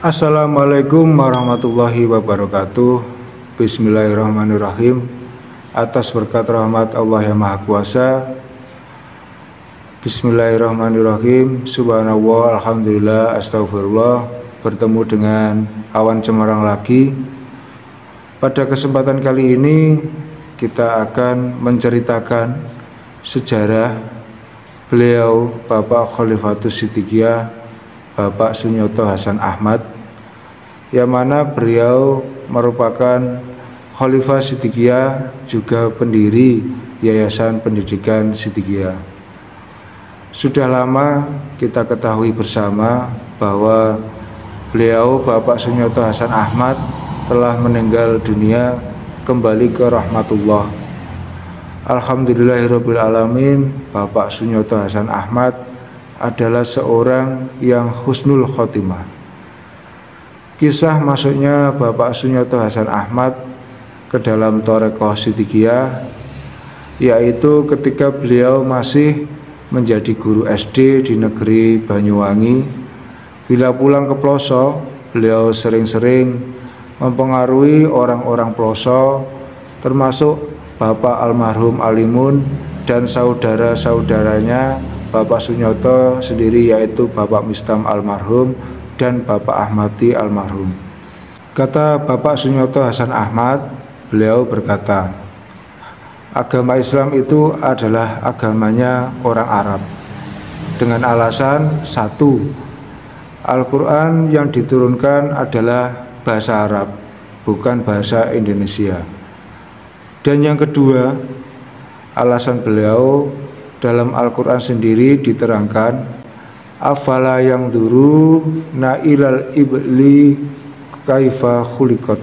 Assalamualaikum warahmatullahi wabarakatuh. Bismillahirrahmanirrahim. Atas berkat rahmat Allah yang Maha Kuasa, bismillahirrahmanirrahim. Subhanallah, alhamdulillah, astagfirullah. Bertemu dengan Awan Cemerlang lagi. Pada kesempatan kali ini kita akan menceritakan sejarah beliau Bapak Khalifatus Siddiqiyah, Bapak Sunyoto Hasan Ahmad, yang mana beliau merupakan Khalifah Siddiqiyah, juga pendiri Yayasan Pendidikan Siddiqiyah. Sudah lama kita ketahui bersama bahwa beliau Bapak Sunyoto Hasan Ahmad telah meninggal dunia, kembali ke rahmatullah. Alhamdulillahirabbil alamin. Bapak Sunyoto Hasan Ahmad adalah seorang yang husnul khotimah. Kisah masuknya Bapak Sunyoto Hasan Ahmad ke dalam Thariqah Siddiqiyah yaitu ketika beliau masih menjadi guru SD di negeri Banyuwangi. Bila pulang ke pelosok, beliau sering-sering mempengaruhi orang-orang pelosok, termasuk Bapak almarhum Alimun dan saudara-saudaranya Bapak Sunyoto sendiri, yaitu Bapak Mistam almarhum dan Bapak Ahmadi almarhum. Kata Bapak Sunyoto Hasan Ahmad, beliau berkata, agama Islam itu adalah agamanya orang Arab, dengan alasan satu, Al-Quran yang diturunkan adalah bahasa Arab, bukan bahasa Indonesia. Dan yang kedua, alasan beliau, dalam Al-Quran sendiri diterangkan, afala yang duru nailal ibli kaifa khuliqat,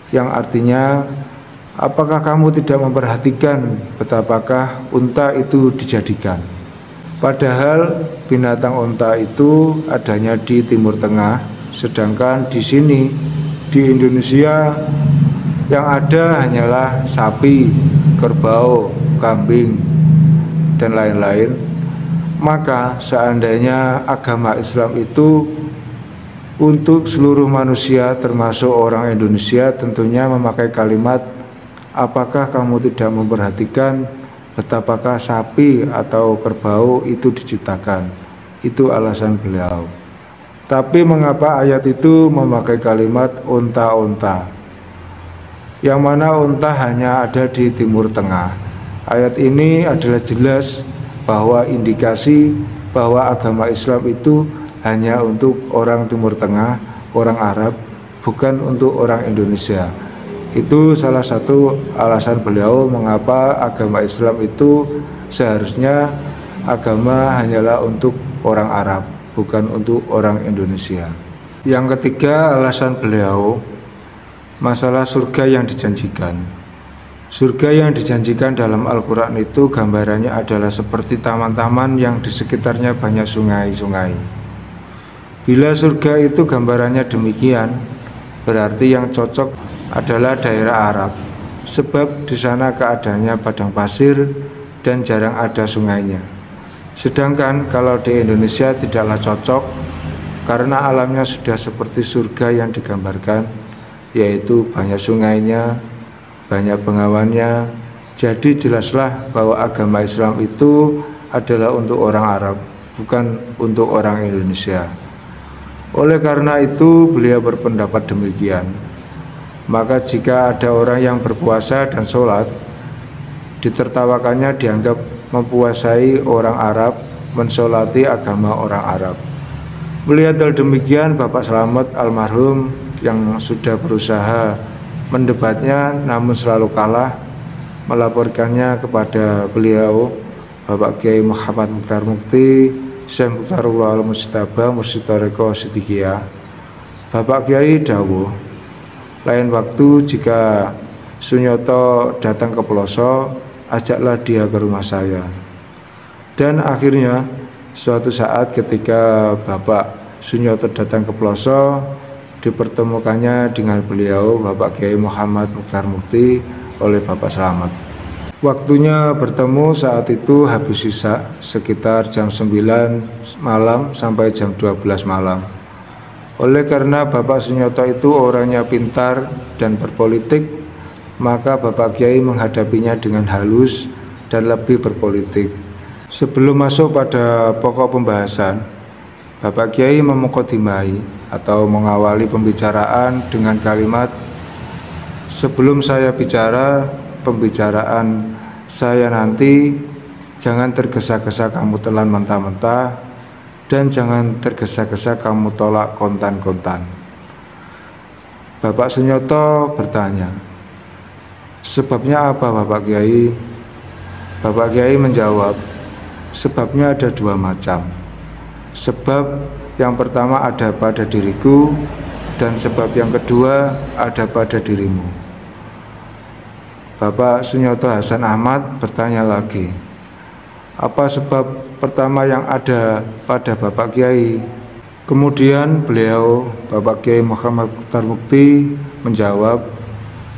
yang artinya, apakah kamu tidak memperhatikan betapakah unta itu dijadikan? Padahal binatang unta itu adanya di Timur Tengah, sedangkan di sini di Indonesia yang ada hanyalah sapi, kerbau, kambing, dan lain-lain. Maka seandainya agama Islam itu untuk seluruh manusia termasuk orang Indonesia, tentunya memakai kalimat, apakah kamu tidak memperhatikan betapakah sapi atau kerbau itu diciptakan? Itu alasan beliau. Tapi mengapa ayat itu memakai kalimat unta-unta, yang mana unta hanya ada di Timur Tengah? Ayat ini adalah jelas bahwa indikasi bahwa agama Islam itu hanya untuk orang Timur Tengah, orang Arab, bukan untuk orang Indonesia. Itu salah satu alasan beliau mengapa agama Islam itu seharusnya agama hanyalah untuk orang Arab, bukan untuk orang Indonesia. Yang ketiga, alasan beliau masalah surga yang dijanjikan. Surga yang dijanjikan dalam Al-Quran itu gambarannya adalah seperti taman-taman yang di sekitarnya banyak sungai-sungai. Bila surga itu gambarannya demikian, berarti yang cocok adalah daerah Arab, sebab di sana keadaannya padang pasir dan jarang ada sungainya. Sedangkan kalau di Indonesia tidaklah cocok, karena alamnya sudah seperti surga yang digambarkan, yaitu banyak sungainya, banyak bengawannya. Jadi jelaslah bahwa agama Islam itu adalah untuk orang Arab, bukan untuk orang Indonesia. Oleh karena itu beliau berpendapat demikian. Maka jika ada orang yang berpuasa dan sholat, ditertawakannya dianggap mempuasai orang Arab, mensolati agama orang Arab. Melihat hal demikian, Bapak Slamet almarhum yang sudah berusaha mendebatnya namun selalu kalah, melaporkannya kepada beliau Bapak Kiai Muhammad Mukhtar Mukti, Syekh Mukhtarullah Al-Mujtaba, Mursyid Thariqah Siddiqiyah. Bapak Kiai dawuh, lain waktu jika Sunyoto datang ke pelosok, ajaklah dia ke rumah saya. Dan akhirnya suatu saat ketika Bapak Sunyoto datang ke pelosok, dipertemukannya dengan beliau Bapak Kiai Muhammad Mukhtar Mukti oleh Bapak Slamet. Waktunya bertemu saat itu habis isya, sekitar jam 9 malam sampai jam 12 malam. Oleh karena Bapak Sunyoto itu orangnya pintar dan berpolitik, maka Bapak Kiai menghadapinya dengan halus dan lebih berpolitik. Sebelum masuk pada pokok pembahasan, Bapak Kiai memukadimai atau mengawali pembicaraan dengan kalimat, "Sebelum saya bicara pembicaraan saya nanti, jangan tergesa-gesa kamu telan mentah-mentah, dan jangan tergesa-gesa kamu tolak kontan-kontan." Bapak Sunyoto bertanya, "Sebabnya apa Bapak Kiai?" Bapak Kiai menjawab, "Sebabnya ada dua macam. Sebab yang pertama ada pada diriku, dan sebab yang kedua ada pada dirimu." Bapak Sunyoto Hasan Ahmad bertanya lagi, "Apa sebab pertama yang ada pada Bapak Kiai?" Kemudian beliau, Bapak Kiai Muhammad Mukhtar Mukti, menjawab,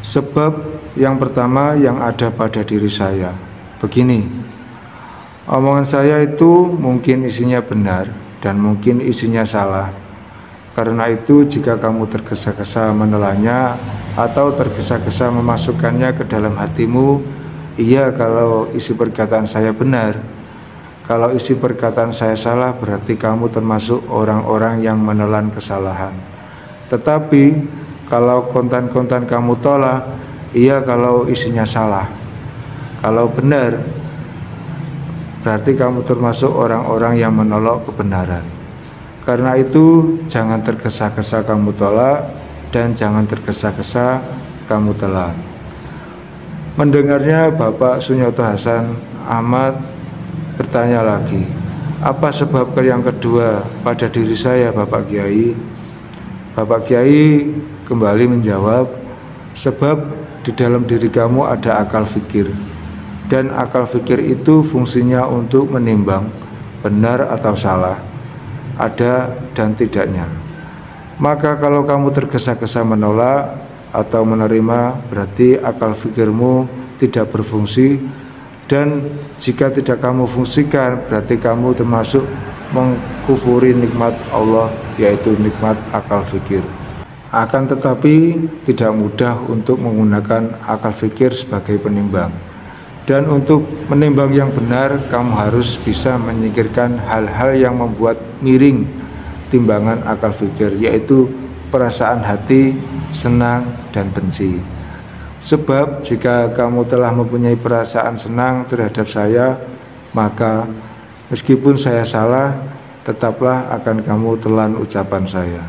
"Sebab yang pertama yang ada pada diri saya. Begini, omongan saya itu mungkin isinya benar dan mungkin isinya salah. Karena itu jika kamu tergesa-gesa menelannya atau tergesa-gesa memasukkannya ke dalam hatimu, iya kalau isi perkataan saya benar. Kalau isi perkataan saya salah, berarti kamu termasuk orang-orang yang menelan kesalahan. Tetapi kalau kontan-kontan kamu tolak, iya kalau isinya salah. Kalau benar, berarti kamu termasuk orang-orang yang menolak kebenaran. Karena itu jangan tergesa-gesa kamu tolak dan jangan tergesa-gesa kamu telan." Mendengarnya, Bapak Sunyoto Hasan Ahmad bertanya lagi, "Apa sebab yang kedua pada diri saya Bapak Kiai?" Bapak Kiai kembali menjawab, "Sebab di dalam diri kamu ada akal fikir, dan akal fikir itu fungsinya untuk menimbang benar atau salah, ada dan tidaknya. Maka kalau kamu tergesa-gesa menolak atau menerima, berarti akal fikirmu tidak berfungsi, dan jika tidak kamu fungsikan, berarti kamu termasuk mengkufuri nikmat Allah, yaitu nikmat akal fikir. Akan tetapi tidak mudah untuk menggunakan akal fikir sebagai penimbang. Dan untuk menimbang yang benar, kamu harus bisa menyingkirkan hal-hal yang membuat miring timbangan akal fikir, yaitu perasaan hati, senang, dan benci. Sebab jika kamu telah mempunyai perasaan senang terhadap saya, maka meskipun saya salah, tetaplah akan kamu telan ucapan saya.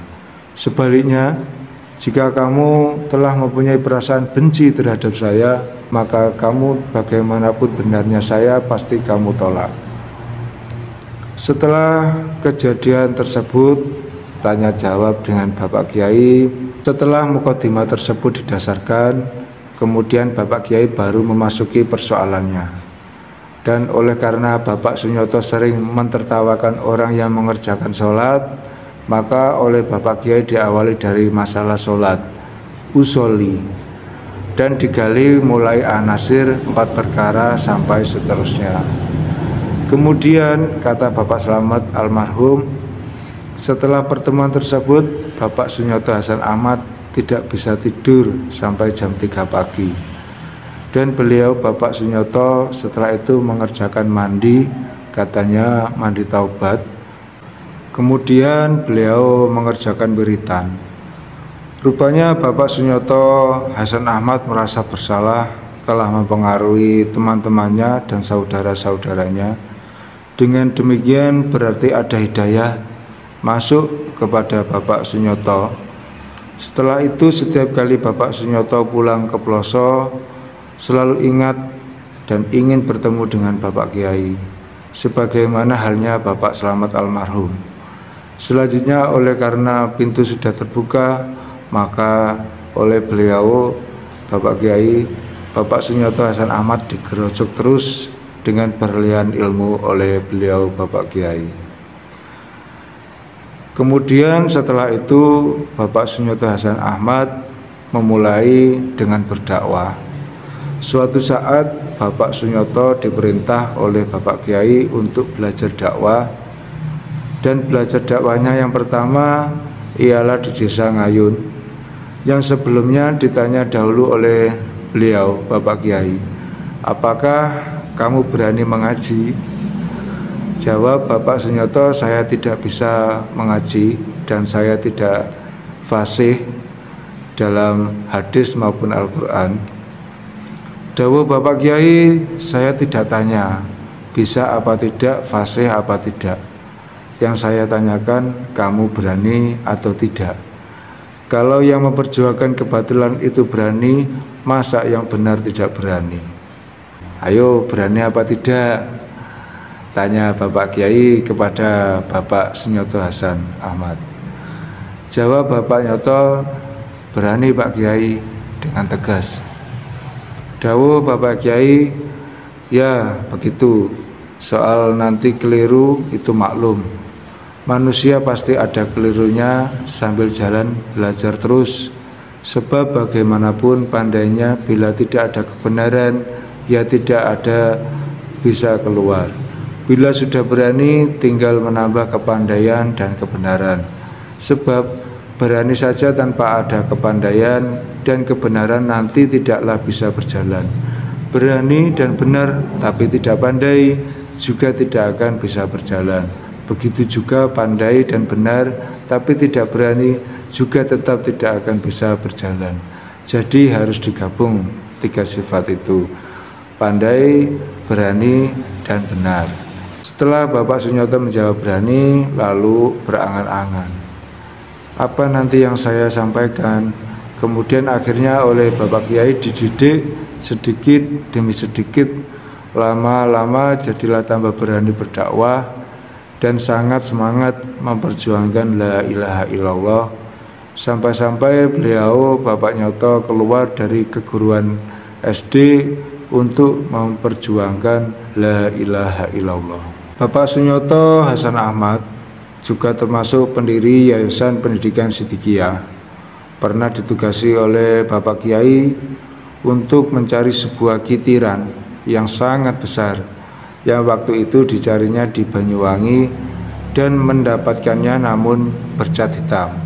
Sebaliknya, jika kamu telah mempunyai perasaan benci terhadap saya, maka kamu bagaimanapun benarnya saya pasti kamu tolak." Setelah kejadian tersebut, tanya jawab dengan Bapak Kiai. Setelah mukadimah tersebut didasarkan, kemudian Bapak Kiai baru memasuki persoalannya. Dan oleh karena Bapak Sunyoto sering mentertawakan orang yang mengerjakan sholat, maka oleh Bapak Kiai diawali dari masalah sholat, usoli, dan digali mulai an-nasir 4 perkara sampai seterusnya. Kemudian kata Bapak Slamet almarhum, setelah pertemuan tersebut Bapak Sunyoto Hasan Ahmad tidak bisa tidur sampai jam 3 pagi. Dan beliau Bapak Sunyoto setelah itu mengerjakan mandi, katanya mandi taubat. Kemudian beliau mengerjakan wiritan. Rupanya Bapak Sunyoto Hasan Ahmad merasa bersalah telah mempengaruhi teman-temannya dan saudara-saudaranya. Dengan demikian berarti ada hidayah masuk kepada Bapak Sunyoto. Setelah itu setiap kali Bapak Sunyoto pulang ke Ploso, selalu ingat dan ingin bertemu dengan Bapak Kiai, sebagaimana halnya Bapak Slamet almarhum. Selanjutnya oleh karena pintu sudah terbuka, maka oleh beliau Bapak Kiai, Bapak Sunyoto Hasan Ahmad digerojok terus dengan berlian ilmu oleh beliau Bapak Kiai. Kemudian setelah itu Bapak Sunyoto Hasan Ahmad memulai dengan berdakwah. Suatu saat Bapak Sunyoto diperintah oleh Bapak Kiai untuk belajar dakwah, dan belajar dakwahnya yang pertama ialah di desa Ngayun, yang sebelumnya ditanya dahulu oleh beliau, Bapak Kiai, apakah kamu berani mengaji? Jawab Bapak Sunyoto, saya tidak bisa mengaji dan saya tidak fasih dalam hadis maupun Al-Quran. Dawuh Bapak Kiai, saya tidak tanya bisa apa tidak, fasih apa tidak. Yang saya tanyakan, kamu berani atau tidak? Kalau yang memperjuangkan kebatilan itu berani, masa yang benar tidak berani? Ayo, berani apa tidak? Tanya Bapak Kiai kepada Bapak Sunyoto Hasan Ahmad. Jawab Bapak Nyoto, berani Pak Kiai, dengan tegas. Dawuh Bapak Kiai, ya begitu, soal nanti keliru itu maklum. Manusia pasti ada kelirunya, sambil jalan belajar terus. Sebab bagaimanapun pandainya, bila tidak ada kebenaran, ya tidak ada bisa keluar. Bila sudah berani, tinggal menambah kepandaian dan kebenaran. Sebab berani saja tanpa ada kepandaian dan kebenaran nanti tidaklah bisa berjalan. Berani dan benar tapi tidak pandai juga tidak akan bisa berjalan. Begitu juga pandai dan benar tapi tidak berani juga tetap tidak akan bisa berjalan. Jadi harus digabung tiga sifat itu, pandai, berani, dan benar. Setelah Bapak Sunyoto menjawab berani, lalu berangan-angan, apa nanti yang saya sampaikan? Kemudian akhirnya oleh Bapak Kiai dididik sedikit demi sedikit, lama-lama jadilah tambah berani berdakwah dan sangat semangat memperjuangkan la ilaha illallah, sampai-sampai beliau Bapak Nyoto keluar dari keguruan SD untuk memperjuangkan la ilaha illallah. Bapak Sunyoto Hasan Ahmad juga termasuk pendiri Yayasan Pendidikan Sidikiyah. Pernah ditugasi oleh Bapak Kiai untuk mencari sebuah kitiran yang sangat besar yang waktu itu dicarinya di Banyuwangi dan mendapatkannya namun bercat hitam.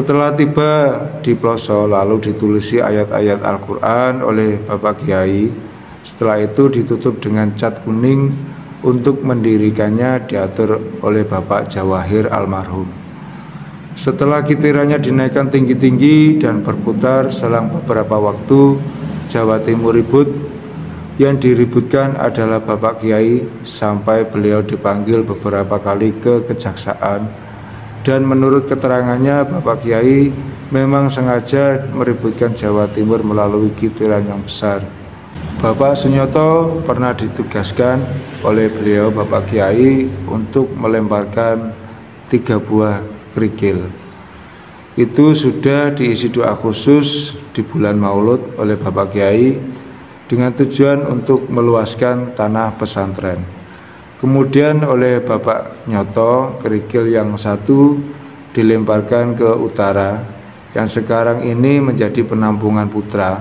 Setelah tiba di pelosok lalu ditulisi ayat-ayat Al-Quran oleh Bapak Kiai. Setelah itu ditutup dengan cat kuning. Untuk mendirikannya diatur oleh Bapak Jawahir almarhum. Setelah kitirannya dinaikkan tinggi-tinggi dan berputar selang beberapa waktu, Jawa Timur ribut. Yang diributkan adalah Bapak Kiai sampai beliau dipanggil beberapa kali ke kejaksaan. Dan menurut keterangannya Bapak Kiai memang sengaja meributkan Jawa Timur melalui kitiran yang besar. Bapak Sunyoto pernah ditugaskan oleh beliau Bapak Kiai untuk melemparkan 3 buah kerikil. Itu sudah diisi doa khusus di bulan Maulud oleh Bapak Kiai dengan tujuan untuk meluaskan tanah pesantren. Kemudian oleh Bapak Nyoto kerikil yang satu dilemparkan ke utara yang sekarang ini menjadi penampungan putra,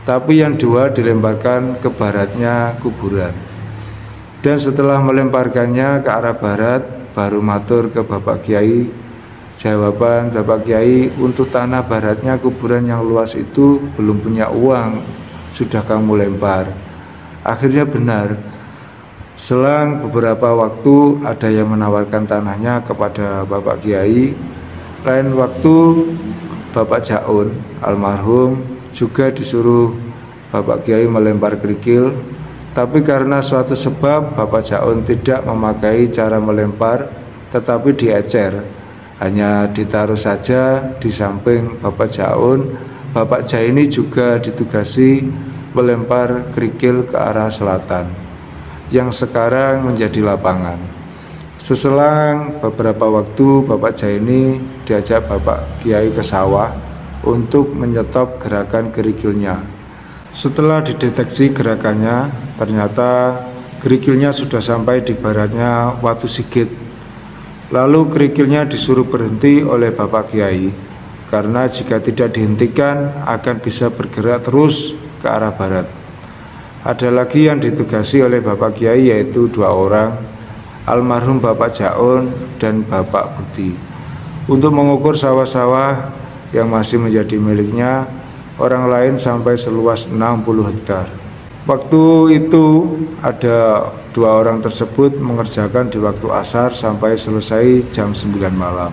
tapi yang dua dilemparkan ke baratnya kuburan. Dan setelah melemparkannya ke arah barat, baru matur ke Bapak Kiai. Jawaban Bapak Kiai, untuk tanah baratnya kuburan yang luas itu belum punya uang, sudah kamu lempar. Akhirnya benar. Selang beberapa waktu ada yang menawarkan tanahnya kepada Bapak Kiai. Lain waktu Bapak Jaun almarhum juga disuruh Bapak Kiai melempar kerikil, tapi karena suatu sebab Bapak Jaun tidak memakai cara melempar, tetapi diecer, hanya ditaruh saja di samping Bapak Jaun. Bapak Jaini juga ditugasi melempar kerikil ke arah selatan, yang sekarang menjadi lapangan. Seselang beberapa waktu Bapak Jaini diajak Bapak Kiai ke sawah untuk menyetop gerakan kerikilnya. Setelah dideteksi gerakannya, ternyata kerikilnya sudah sampai di baratnya Watu Sigit. Lalu kerikilnya disuruh berhenti oleh Bapak Kiai, karena jika tidak dihentikan akan bisa bergerak terus ke arah barat. Ada lagi yang ditugasi oleh Bapak Kiai, yaitu 2 orang, almarhum Bapak Jaun dan Bapak Budi. untuk mengukur sawah-sawah yang masih menjadi miliknya orang lain sampai seluas 60 hektar. Waktu itu ada 2 orang tersebut mengerjakan di waktu asar sampai selesai jam 9 malam.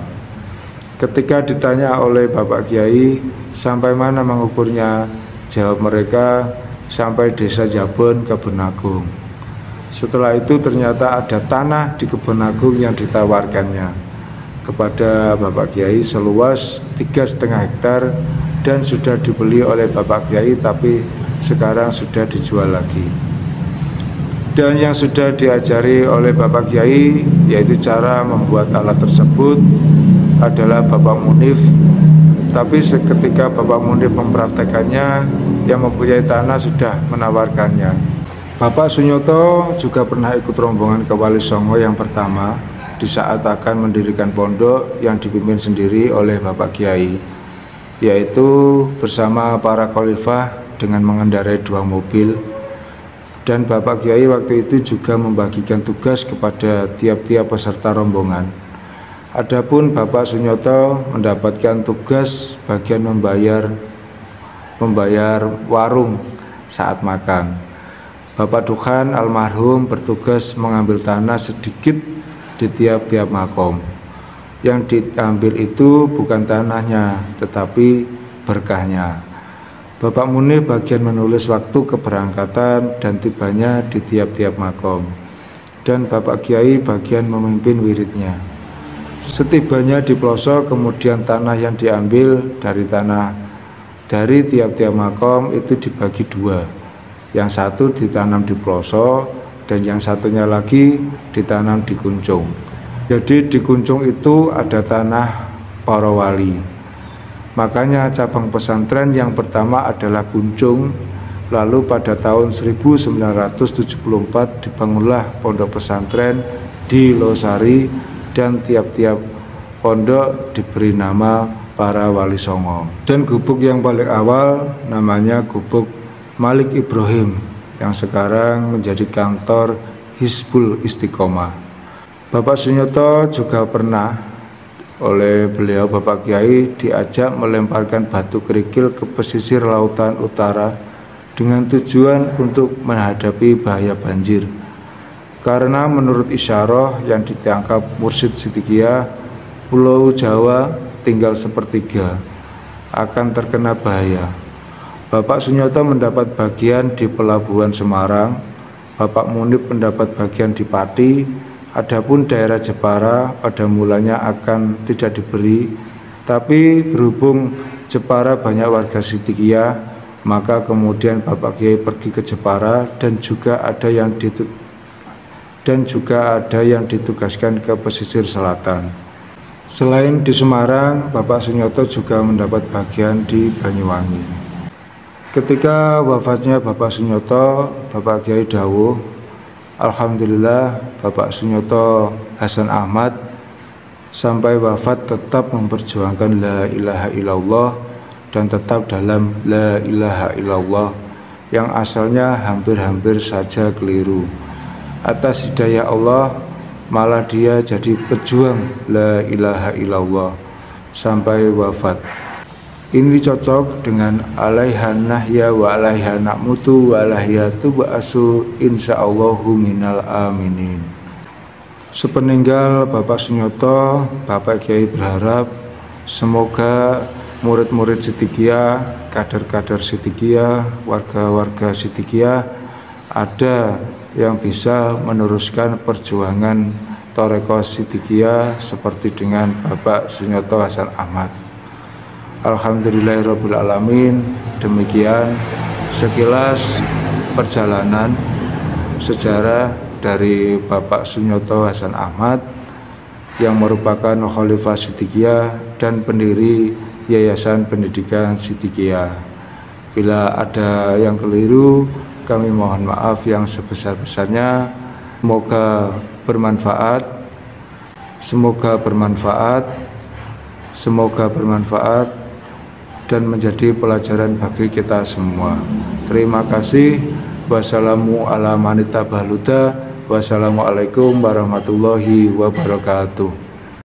Ketika ditanya oleh Bapak Kiai sampai mana mengukurnya, jawab mereka sampai desa Jabon, Kebon Agung. Setelah itu ternyata ada tanah di Kebon Agung yang ditawarkannya kepada Bapak Kiai seluas 3,5 hektar dan sudah dibeli oleh Bapak Kiai, tapi sekarang sudah dijual lagi. Dan yang sudah diajari oleh Bapak Kiai yaitu cara membuat alat tersebut adalah Bapak Munif. Tapi seketika Bapak Munif mempraktekannya, yang mempunyai tanah sudah menawarkannya. Bapak Sunyoto juga pernah ikut rombongan ke Wali Songo yang pertama di saat akan mendirikan pondok yang dipimpin sendiri oleh Bapak Kiai, yaitu bersama para khalifah dengan mengendarai 2 mobil. Dan Bapak Kiai waktu itu juga membagikan tugas kepada tiap-tiap peserta rombongan. Adapun Bapak Sunyoto mendapatkan tugas bagian membayar warung saat makan. Bapak Tuhan almarhum bertugas mengambil tanah sedikit di tiap-tiap makom. Yang diambil itu bukan tanahnya, tetapi berkahnya. Bapak Munif bagian menulis waktu keberangkatan dan tibanya di tiap-tiap makom. Dan Bapak Kiai bagian memimpin wiridnya. Setibanya di pelosok, kemudian tanah yang diambil dari tiap-tiap makom itu dibagi 2. Yang satu ditanam di pelosok dan yang satunya lagi ditanam di Kuncung. Jadi di Kuncung itu ada tanah para wali. Makanya cabang pesantren yang pertama adalah Kuncung. Lalu pada tahun 1974 dibangunlah pondok pesantren di Losari dan tiap-tiap pondok diberi nama para wali songo. Dan gubuk yang paling awal namanya Gubuk Malik Ibrahim yang sekarang menjadi kantor Hizbul Istiqomah. Bapak Sunyoto juga pernah oleh beliau Bapak Kiai diajak melemparkan batu kerikil ke pesisir lautan utara dengan tujuan untuk menghadapi bahaya banjir. Karena menurut isyarah yang ditangkap Mursyid Sidikiyah, Pulau Jawa tinggal sepertiga akan terkena bahaya. Bapak Sunyoto mendapat bagian di Pelabuhan Semarang, Bapak Munif mendapat bagian di Pati. Adapun daerah Jepara pada mulanya akan tidak diberi, tapi berhubung Jepara banyak warga Sidikiyah, maka kemudian Bapak Kiai pergi ke Jepara dan juga ada yang ditugaskan ke pesisir selatan. Selain di Semarang, Bapak Sunyoto juga mendapat bagian di Banyuwangi. Ketika wafatnya Bapak Sunyoto, Bapak Kiai dawuh, alhamdulillah Bapak Sunyoto Hasan Ahmad sampai wafat tetap memperjuangkan la ilaha illallah dan tetap dalam la ilaha illallah yang asalnya hampir-hampir saja keliru. Atas hidayah Allah malah dia jadi pejuang la ilaha illallah sampai wafat. Ini cocok dengan alaihan nahya wa alaihan nakmutu wa alaiha tuba'asu insyaallahu minal aminin. Sepeninggal Bapak Sunyoto, Bapak Kiai berharap semoga murid-murid Sidikiyah, kader-kader Sidikiyah, warga-warga Sidikiyah ada yang bisa meneruskan perjuangan Thariqah Sidikiyah seperti dengan Bapak Sunyoto Hasan Ahmad. Alhamdulillahirabbil alamin. Demikian sekilas perjalanan sejarah dari Bapak Sunyoto Hasan Ahmad yang merupakan Khalifah Sidikiyah dan pendiri Yayasan Pendidikan Sidikiyah. Bila ada yang keliru, kami mohon maaf yang sebesar-besarnya. Semoga bermanfaat dan menjadi pelajaran bagi kita semua. Terima kasih. Wassalamualaikum warahmatullahi wabarakatuh.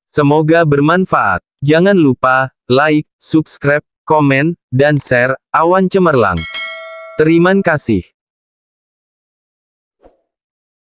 Semoga bermanfaat. Jangan lupa like, subscribe, komen, dan share. Awan Cemerlang. Terima kasih.